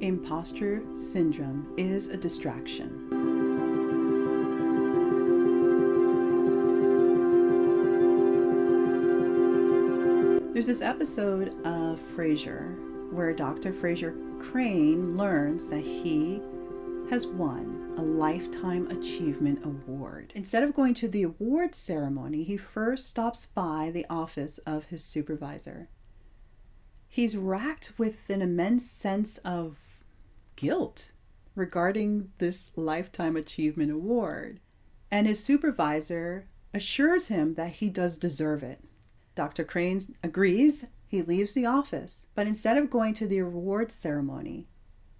Imposter syndrome is a distraction. There's this episode of Frasier where Dr. Frasier Crane learns that he has won a Lifetime Achievement Award. Instead of going to the award ceremony, he first stops by the office of his supervisor. He's racked with an immense sense of guilt regarding this Lifetime Achievement Award, and his supervisor assures him that he does deserve it. Dr. Crane agrees. He leaves the office, but instead of going to the award ceremony,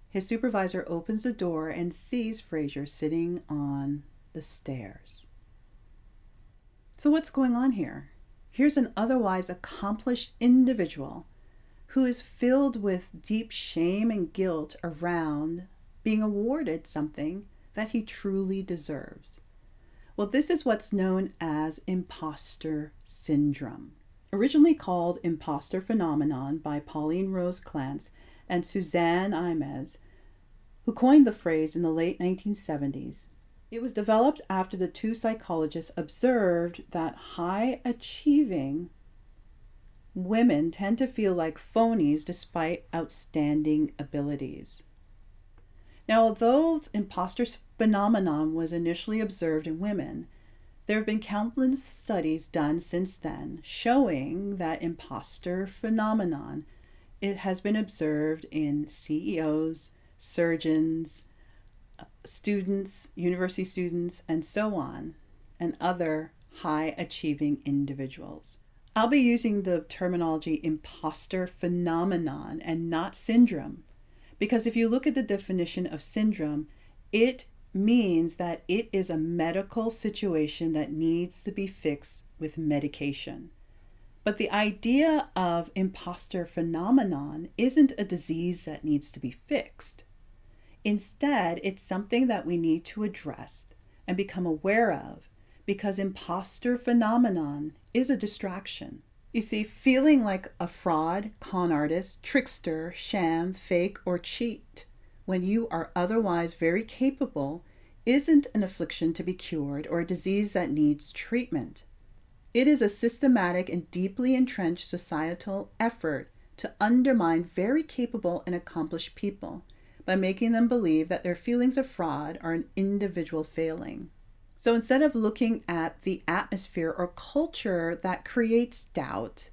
his supervisor opens the door and sees Frasier sitting on the stairs. So what's going on here? Here's an otherwise accomplished individual who is filled with deep shame and guilt around being awarded something that he truly deserves. Well, this is what's known as imposter syndrome. Originally called imposter phenomenon by Pauline Rose Clance and Suzanne Imes, who coined the phrase in the late 1970s. It was developed after the two psychologists observed that high-achieving women tend to feel like phonies despite outstanding abilities. Now, although imposter phenomenon was initially observed in women, there have been countless studies done since then showing that imposter phenomenon it has been observed in CEOs, surgeons, students, university students, and so on, and other high-achieving individuals. I'll be using the terminology imposter phenomenon and not syndrome, because if you look at the definition of syndrome, it means that it is a medical situation that needs to be fixed with medication. But the idea of imposter phenomenon isn't a disease that needs to be fixed. Instead, it's something that we need to address and become aware of, because imposter phenomenon is a distraction. You see, feeling like a fraud, con artist, trickster, sham, fake, or cheat when you are otherwise very capable isn't an affliction to be cured or a disease that needs treatment. It is a systematic and deeply entrenched societal effort to undermine very capable and accomplished people by making them believe that their feelings of fraud are an individual failing. So instead of looking at the atmosphere or culture that creates doubt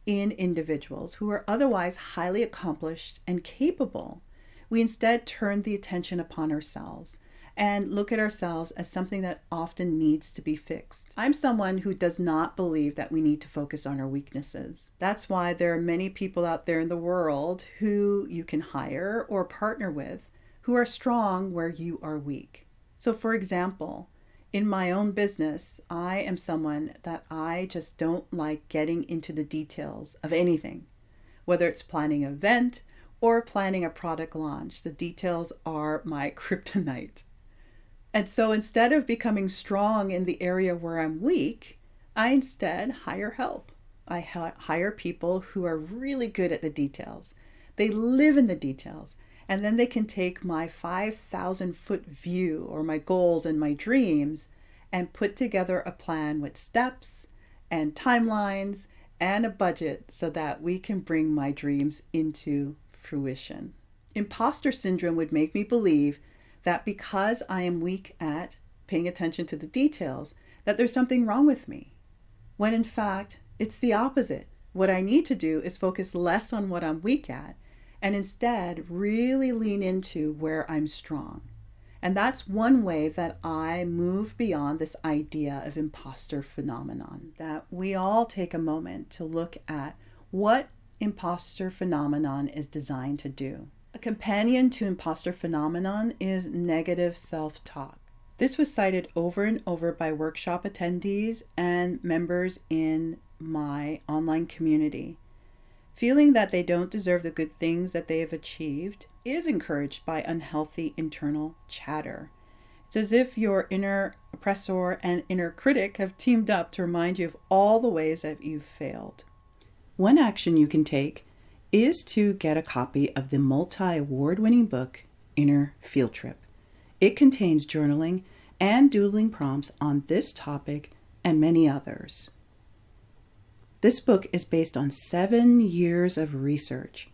in individuals who are otherwise highly accomplished and capable, we instead turn the attention upon ourselves and look at ourselves as something that often needs to be fixed. I'm someone who does not believe that we need to focus on our weaknesses. That's why there are many people out there in the world who you can hire or partner with who are strong where you are weak. So for example, in my own business, I am someone that I just don't like getting into the details of anything, whether it's planning an event or planning a product launch. The details are my kryptonite. And so instead of becoming strong in the area where I'm weak, I instead hire help. I hire people who are really good at the details. They live in the details. And then they can take my 5,000-foot view or my goals and my dreams and put together a plan with steps and timelines and a budget so that we can bring my dreams into fruition. Imposter syndrome would make me believe that because I am weak at paying attention to the details, that there's something wrong with me, when in fact, it's the opposite. What I need to do is focus less on what I'm weak at and instead really lean into where I'm strong. And that's one way that I move beyond this idea of imposter phenomenon, that we all take a moment to look at what imposter phenomenon is designed to do. A companion to imposter phenomenon is negative self-talk. This was cited over and over by workshop attendees and members in my online community. Feeling that they don't deserve the good things that they have achieved is encouraged by unhealthy internal chatter. It's as if your inner oppressor and inner critic have teamed up to remind you of all the ways that you've failed. One action you can take is to get a copy of the multi-award-winning book, Inner Field Trip. It contains journaling and doodling prompts on this topic and many others. This book is based on 7 years of research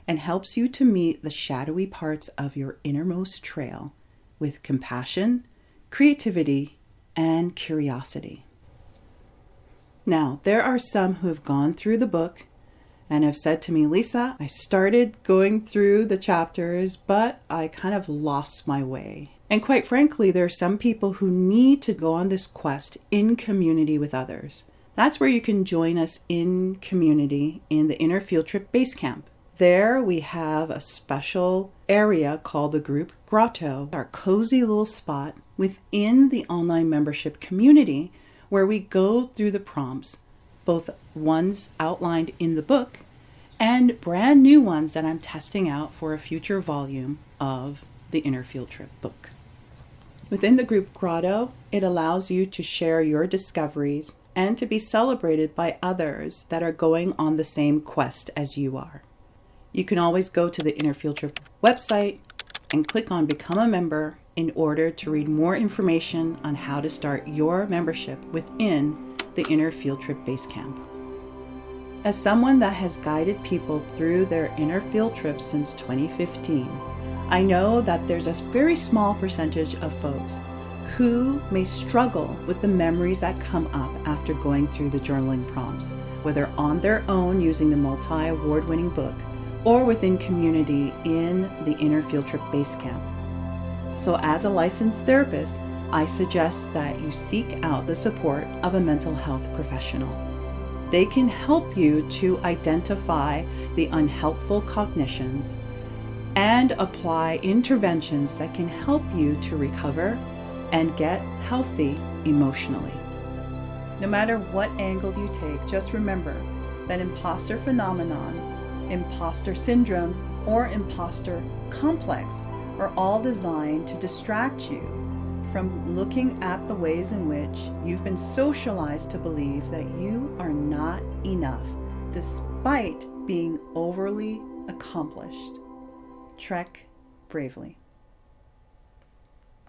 and helps you to meet the shadowy parts of your innermost trail with compassion, creativity, and curiosity. Now, there are some who have gone through the book and have said to me, Lisa, I started going through the chapters, but I kind of lost my way. And quite frankly, there are some people who need to go on this quest in community with others. That's where you can join us in community in the Inner Field Trip Base Camp. There we have a special area called the Group Grotto, our cozy little spot within the online membership community where we go through the prompts, both ones outlined in the book and brand new ones that I'm testing out for a future volume of the Inner Field Trip book. Within the Group Grotto, it allows you to share your discoveries and to be celebrated by others that are going on the same quest as you are. You can always go to the Inner Field Trip website and click on Become a Member in order to read more information on how to start your membership within the Inner Field Trip Base Camp. As someone that has guided people through their inner field trips since 2015, I know that there's a very small percentage of folks who may struggle with the memories that come up after going through the journaling prompts, whether on their own using the multi-award-winning book or within community in the Inner Field Trip Base Camp. So as a licensed therapist, I suggest that you seek out the support of a mental health professional. They can help you to identify the unhelpful cognitions and apply interventions that can help you to recover and get healthy emotionally. No matter what angle you take, just remember that imposter phenomenon, imposter syndrome, or imposter complex are all designed to distract you from looking at the ways in which you've been socialized to believe that you are not enough, despite being overly accomplished. Trek bravely.